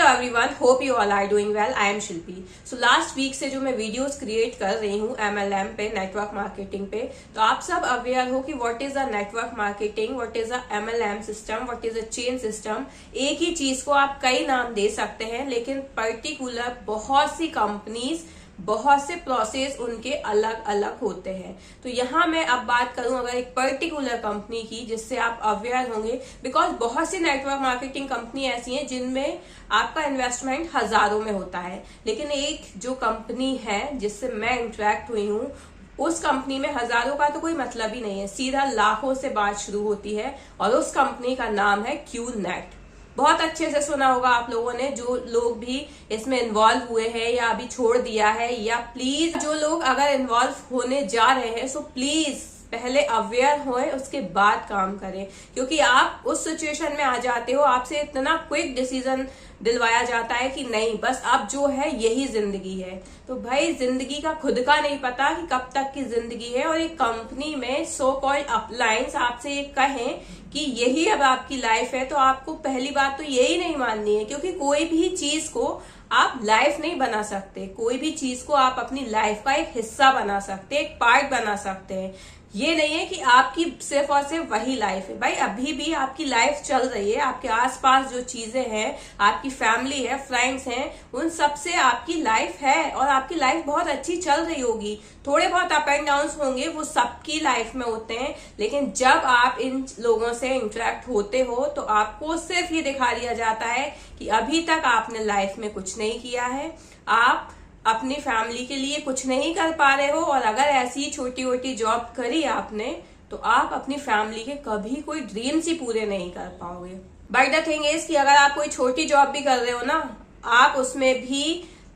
Everyone, hope you all are doing well. I am Shilpi. So last week से जो मैं videos create कर रही हूँ MLM पे, नेटवर्क मार्केटिंग पे, तो आप सब अवेयर हो कि what is a network marketing, what is a MLM system, what is a chain system. एक ही चीज को आप कई नाम दे सकते हैं, लेकिन पर्टिकुलर बहुत सी कंपनीज, बहुत से प्रोसेस उनके अलग अलग होते हैं। तो यहाँ मैं अब बात करूं अगर एक पर्टिकुलर कंपनी की, जिससे आप अवेयर होंगे, बिकॉज बहुत सी नेटवर्क मार्केटिंग कंपनी ऐसी हैं जिनमें आपका इन्वेस्टमेंट हजारों में होता है, लेकिन एक जो कंपनी है जिससे मैं इंटरेक्ट हुई हूँ, उस कंपनी में हजारों का तो कोई मतलब ही नहीं है, सीधा लाखों से बात शुरू होती है। और उस कंपनी का नाम है QNet। बहुत अच्छे से सुना होगा आप लोगों ने, जो लोग भी इसमें इन्वॉल्व हुए हैं या अभी छोड़ दिया है, या प्लीज जो लोग अगर इन्वॉल्व होने जा रहे हैं, सो प्लीज पहले अवेयर होए, उसके बाद काम करें। क्योंकि आप उस सिचुएशन में आ जाते हो, आपसे इतना क्विक डिसीजन दिलवाया जाता है कि नहीं, बस अब जो है यही जिंदगी है। तो भाई, जिंदगी का खुद का नहीं पता कि कब तक की जिंदगी है, और एक कंपनी में सो कॉल्ड अपलायंस आपसे ये कहें कि यही अब आपकी लाइफ है, तो आपको पहली बात तो यही नहीं माननी है। क्योंकि कोई भी चीज को आप लाइफ नहीं बना सकते, कोई भी चीज को आप अपनी लाइफ का एक हिस्सा बना सकते, एक पार्ट बना सकते हैं। ये नहीं है कि आपकी सिर्फ और सिर्फ वही लाइफ है। भाई, अभी भी आपकी लाइफ चल रही है, आपके आसपास जो चीजें हैं, आपकी फैमिली है, फ्रेंड्स हैं, उन सब से आपकी लाइफ है, और आपकी लाइफ बहुत अच्छी चल रही होगी। थोड़े बहुत अप एंड डाउन होंगे, वो सबकी लाइफ में होते हैं, लेकिन जब आप इन लोगों से इंटरेक्ट होते हो तो आपको सिर्फ ये दिखा दिया जाता है कि अभी तक आपने लाइफ में कुछ नहीं किया है, आप अपनी फैमिली के लिए कुछ नहीं कर पा रहे हो, और अगर ऐसी छोटी मोटी जॉब करी आपने तो आप अपनी फैमिली के कभी कोई ड्रीम्स ही पूरे नहीं कर पाओगे। बट द थिंग इज कि अगर आप कोई छोटी जॉब भी कर रहे हो ना, आप उसमें भी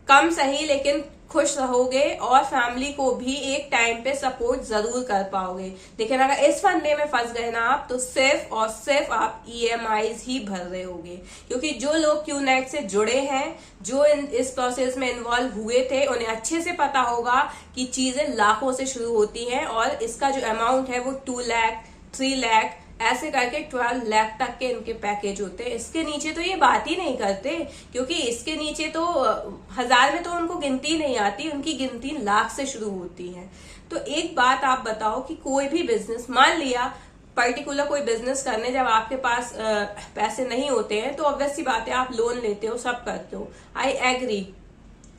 कम सही लेकिन खुश रहोगे, और फैमिली को भी एक टाइम पे सपोर्ट जरूर कर पाओगे। लेकिन अगर इस फंडे में फंस गए ना आप, तो सिर्फ और सिर्फ आप EMIs ही भर रहे होगे। क्योंकि जो लोग QNet से जुड़े हैं, जो इस प्रोसेस में इन्वॉल्व हुए थे, उन्हें अच्छे से पता होगा कि चीजें लाखों से शुरू होती हैं, और इसका जो अमाउंट है वो 2 लाख, 3 लाख, ऐसे करके 12 लाख तक के इनके पैकेज होते हैं। इसके नीचे तो ये बात ही नहीं करते, क्योंकि इसके नीचे तो हजार में तो उनको गिनती नहीं आती, उनकी गिनती लाख से शुरू होती है। तो एक बात आप बताओ कि कोई भी बिजनेस, मान लिया पर्टिकुलर कोई बिजनेस करने जब आपके पास पैसे नहीं होते हैं, तो ऑब्वियस सी बात है आप लोन लेते हो, सब करते हो, आई एग्री।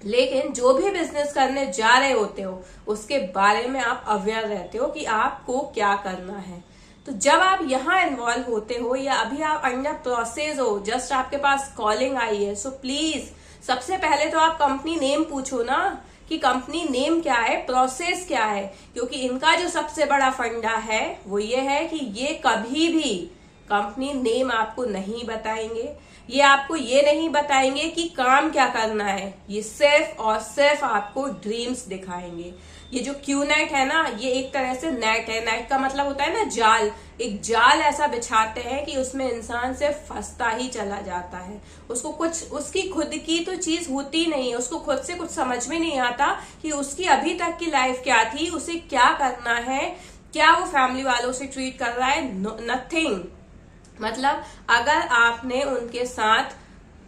लेकिन जो भी बिजनेस करने जा रहे होते हो, उसके बारे में आप अवेयर रहते हो कि आपको क्या करना है। तो जब आप यहाँ इन्वॉल्व होते हो, या अभी आप अंडर प्रोसेस हो, जस्ट आपके पास कॉलिंग आई है, सो प्लीज सबसे पहले तो आप कंपनी नेम पूछो ना, कि कंपनी नेम क्या है, प्रोसेस क्या है। क्योंकि इनका जो सबसे बड़ा फंडा है वो ये है कि ये कभी भी कंपनी नेम आपको नहीं बताएंगे, ये आपको ये नहीं बताएंगे कि काम क्या करना है, ये सिर्फ और सिर्फ आपको ड्रीम्स दिखाएंगे। ये जो QNet है ना, ये एक तरह से नेट है। नेट का मतलब होता है ना जाल। एक जाल ऐसा बिछाते हैं कि उसमें इंसान सिर्फ फंसता ही चला जाता है, उसको कुछ, उसकी खुद की तो चीज होती नहीं है, उसको खुद से कुछ समझ में नहीं आता कि उसकी अभी तक की लाइफ क्या थी, उसे क्या करना है, क्या वो फैमिली वालों से ट्रीट कर रहा है, नथिंग। मतलब अगर आपने उनके साथ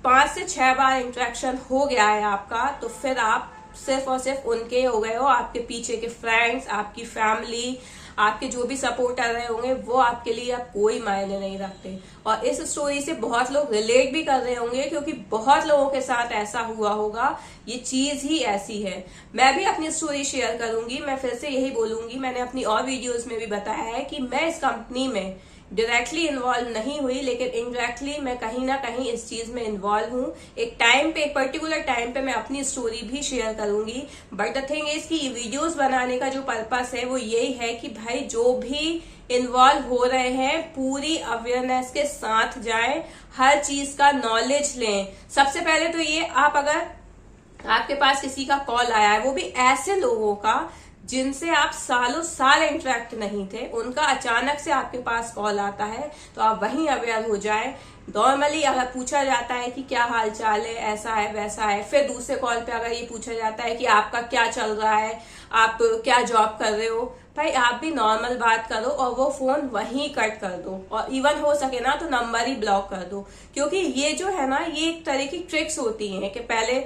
5 से 6 बार इंटरेक्शन हो गया है आपका, तो फिर आप सिर्फ और सिर्फ उनके हो गए हो। आपके पीछे के फ्रेंड्स, आपकी फैमिली, आपके जो भी सपोर्टर रहे होंगे, वो आपके लिए अब कोई मायने नहीं रखते। और इस स्टोरी से बहुत लोग रिलेट भी कर रहे होंगे, क्योंकि बहुत लोगों के साथ ऐसा हुआ होगा। ये चीज ही ऐसी है। मैं भी अपनी स्टोरी शेयर करूंगी। मैं फिर से यही बोलूंगी, मैंने अपनी और वीडियोस में भी बताया है कि मैं इस कंपनी में डायरेक्टली इन्वॉल्व नहीं हुई, लेकिन इनडायरेक्टली मैं कहीं ना कहीं इस चीज में इन्वॉल्व हूँ। एक टाइम पे, एक पर्टिकुलर टाइम पे मैं अपनी स्टोरी भी शेयर करूंगी। बट द थिंग इज कि ये वीडियोस बनाने का जो पर्पस है वो यही है कि भाई, जो भी इन्वॉल्व हो रहे हैं, पूरी अवेयरनेस के साथ जाएं, हर चीज का नॉलेज लें। सबसे पहले तो ये, आप अगर आपके पास किसी का कॉल आया है, वो भी ऐसे लोगों का जिनसे आप सालों साल इंटरेक्ट नहीं थे, उनका अचानक से आपके पास कॉल आता है, तो आप वहीं अवेयर हो जाएं। नॉर्मली अगर पूछा जाता है कि क्या हाल चाल है, ऐसा है वैसा है, फिर दूसरे कॉल पे अगर ये पूछा जाता है कि आपका क्या चल रहा है, आप क्या जॉब कर रहे हो, भाई आप भी नॉर्मल बात करो और वो फोन वहीं कट कर दो, और इवन हो सके ना तो नंबर ही ब्लॉक कर दो। क्योंकि ये जो है ना, ये एक तरह की ट्रिक्स होती हैं कि पहले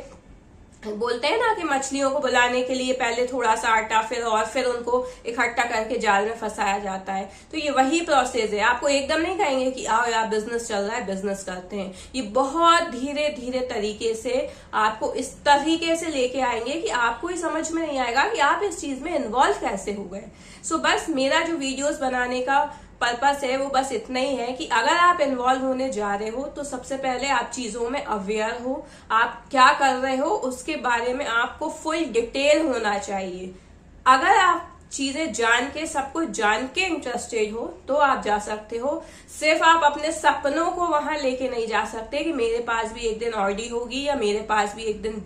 बोलते हैं ना कि मछलियों को बुलाने के लिए पहले थोड़ा सा आटा फिर उनको इकट्ठा करके जाल में फंसाया जाता है। तो ये वही प्रोसेस है। आपको एकदम नहीं कहेंगे कि आओ यार बिजनेस चल रहा है बिजनेस करते हैं। ये बहुत धीरे धीरे तरीके से आपको इस तरीके से लेके आएंगे कि आपको ही समझ में नहीं आएगा कि आप इस चीज में इन्वॉल्व कैसे हो गए। सो बस मेरा जो वीडियोस बनाने का पर्पस है वो बस इतना ही है कि अगर आप इन्वॉल्व होने जा रहे हो तो सबसे पहले आप चीजों में अवेयर हो, आप क्या कर रहे हो उसके बारे में आपको फुल डिटेल होना चाहिए। अगर आप चीजें जान के सब कुछ जान के इंटरेस्टेड हो तो आप जा सकते हो। सिर्फ आप अपने सपनों को वहां लेके नहीं जा सकते कि मेरे पास भी एक दिन ऑडी होगी या मेरे पास भी एक दिन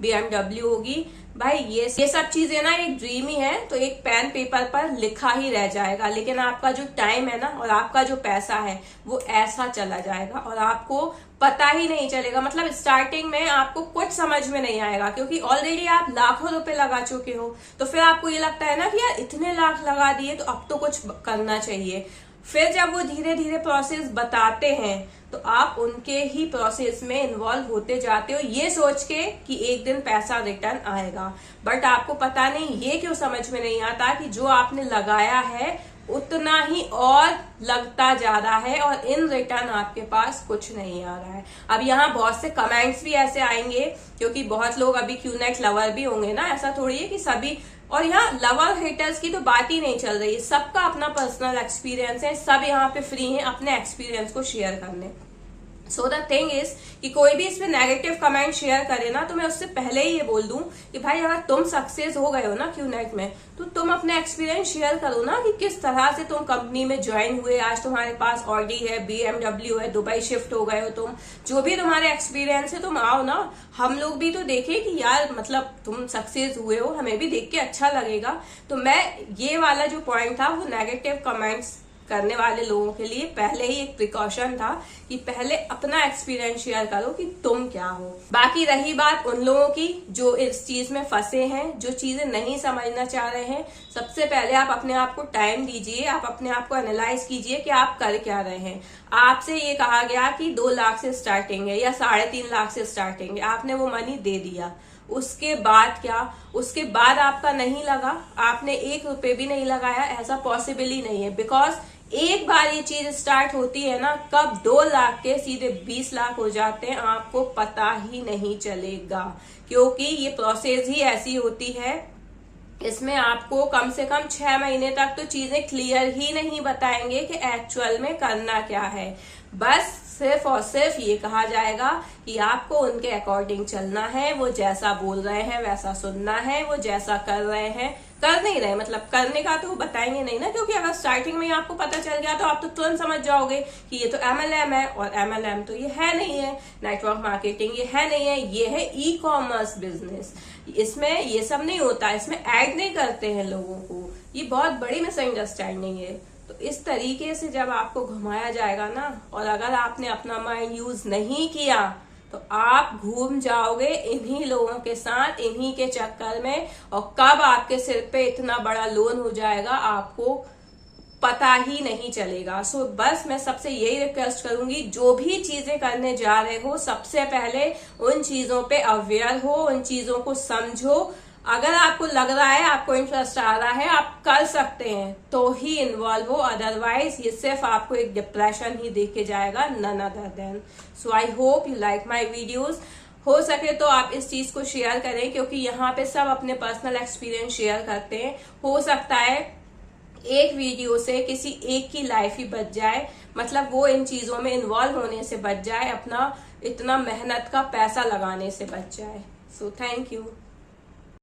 BMW होगी। भाई ये सब चीजें ना एक ड्रीम ही है, तो एक पेन पेपर पर लिखा ही रह जाएगा, लेकिन आपका जो टाइम है ना और आपका जो पैसा है वो ऐसा चला जाएगा और आपको पता ही नहीं चलेगा। मतलब स्टार्टिंग में आपको कुछ समझ में नहीं आएगा क्योंकि ऑलरेडी आप लाखों रुपए लगा चुके हो। तो फिर आपको ये लगता है ना कि यार इतने लाख लगा दिए तो अब तो कुछ करना चाहिए। फिर जब वो धीरे धीरे प्रोसेस बताते हैं तो आप उनके ही प्रोसेस में इन्वॉल्व होते जाते हो ये सोच के कि एक दिन पैसा रिटर्न आएगा। बट आपको पता नहीं ये क्यों समझ में नहीं आता कि जो आपने लगाया है उतना ही और लगता जा रहा है और इन रिटर्न आपके पास कुछ नहीं आ रहा है। अब यहाँ बहुत से कमेंट्स भी ऐसे आएंगे क्योंकि बहुत लोग अभी क्यूनेट लवर भी होंगे ना, ऐसा थोड़ी है कि सभी। और यहाँ लवर हेटर्स की तो बात ही नहीं चल रही है, सबका अपना पर्सनल एक्सपीरियंस है, सब यहाँ पे फ्री हैं अपने एक्सपीरियंस को शेयर करने। सो द थिंग इज कि कोई भी इस पे नेगेटिव कमेंट शेयर करे ना तो मैं उससे पहले ही ये बोल दूं कि भाई अगर तुम सक्सेस हो गए हो ना क्यूनेट में तो तुम अपने एक्सपीरियंस शेयर करो ना कि किस तरह से तुम कंपनी में ज्वाइन हुए, आज तुम्हारे पास ऑडी है, BMW है, दुबई शिफ्ट हो गए हो तुम, जो भी तुम्हारे एक्सपीरियंस है तुम आओ ना, हम लोग भी तो देखें कि यार मतलब तुम सक्सेस हुए हो, हमें भी देख के अच्छा लगेगा। तो मैं ये वाला जो पॉइंट था वो नेगेटिव कमेंट्स करने वाले लोगों के लिए पहले ही एक प्रिकॉशन था कि पहले अपना एक्सपीरियंस शेयर करो कि तुम क्या हो। बाकी रही बात उन लोगों की जो इस चीज में फंसे हैं, जो चीजें नहीं समझना चाह रहे हैं, सबसे पहले आप अपने आप को टाइम दीजिए, आप अपने आप को एनालाइज कीजिए कि आप कर क्या रहे हैं। आपसे ये कहा गया कि 2 लाख से स्टार्टिंग है या 3.5 लाख से स्टार्टिंग है, आपने वो मनी दे दिया, उसके बाद क्या, उसके बाद आपका नहीं लगा, आपने 1 रुपए भी नहीं लगाया, ऐसा पॉसिबल ही नहीं है। बिकॉज एक बार ये चीज स्टार्ट होती है ना, कब 2 लाख के सीधे 20 लाख हो जाते हैं आपको पता ही नहीं चलेगा, क्योंकि ये प्रोसेस ही ऐसी होती है। इसमें आपको कम से कम 6 महीने तक तो चीजें क्लियर ही नहीं बताएंगे कि एक्चुअल में करना क्या है। बस सिर्फ और सिर्फ ये कहा जाएगा कि आपको उनके अकॉर्डिंग चलना है, वो जैसा बोल रहे हैं वैसा सुनना है, वो जैसा कर रहे हैं कर नहीं रहे, मतलब करने का तो वो बताएंगे नहीं ना, क्योंकि अगर स्टार्टिंग में ही आपको पता चल गया तो आप तो तुरंत समझ जाओगे कि ये तो MLM है, और MLM तो ये है नहीं है, नेटवर्क मार्केटिंग ये है नहीं है, ये है ई-कॉमर्स बिजनेस। इसमें ये सब नहीं होता, इसमें ऐड नहीं करते हैं लोगों को, ये बहुत बड़ी मिसअंडरस्टैंडिंग है। तो इस तरीके से जब आपको घुमाया जाएगा ना, और अगर आपने अपना माइंड यूज नहीं किया तो आप घूम जाओगे इन्हीं लोगों के साथ, इन्हीं के चक्कर में, और कब आपके सिर पे इतना बड़ा लोन हो जाएगा आपको पता ही नहीं चलेगा। सो बस मैं सबसे यही रिक्वेस्ट करूंगी, जो भी चीजें करने जा रहे हो सबसे पहले उन चीजों पे अवेयर हो, उन चीजों को समझो। अगर आपको लग रहा है, आपको इंटरेस्ट आ रहा है, आप कर सकते हैं तो ही इन्वॉल्व हो, अदरवाइज ये सिर्फ आपको एक डिप्रेशन ही दे के जाएगा, none other than. So I hope you like my videos. हो सके तो आप इस चीज को शेयर करें, क्योंकि यहाँ पे सब अपने पर्सनल एक्सपीरियंस शेयर करते हैं। हो सकता है एक वीडियो से किसी एक की लाइफ ही बच जाए, मतलब वो इन चीजों में इन्वॉल्व होने से बच जाए, अपना इतना मेहनत का पैसा लगाने से बच जाए। So thank you.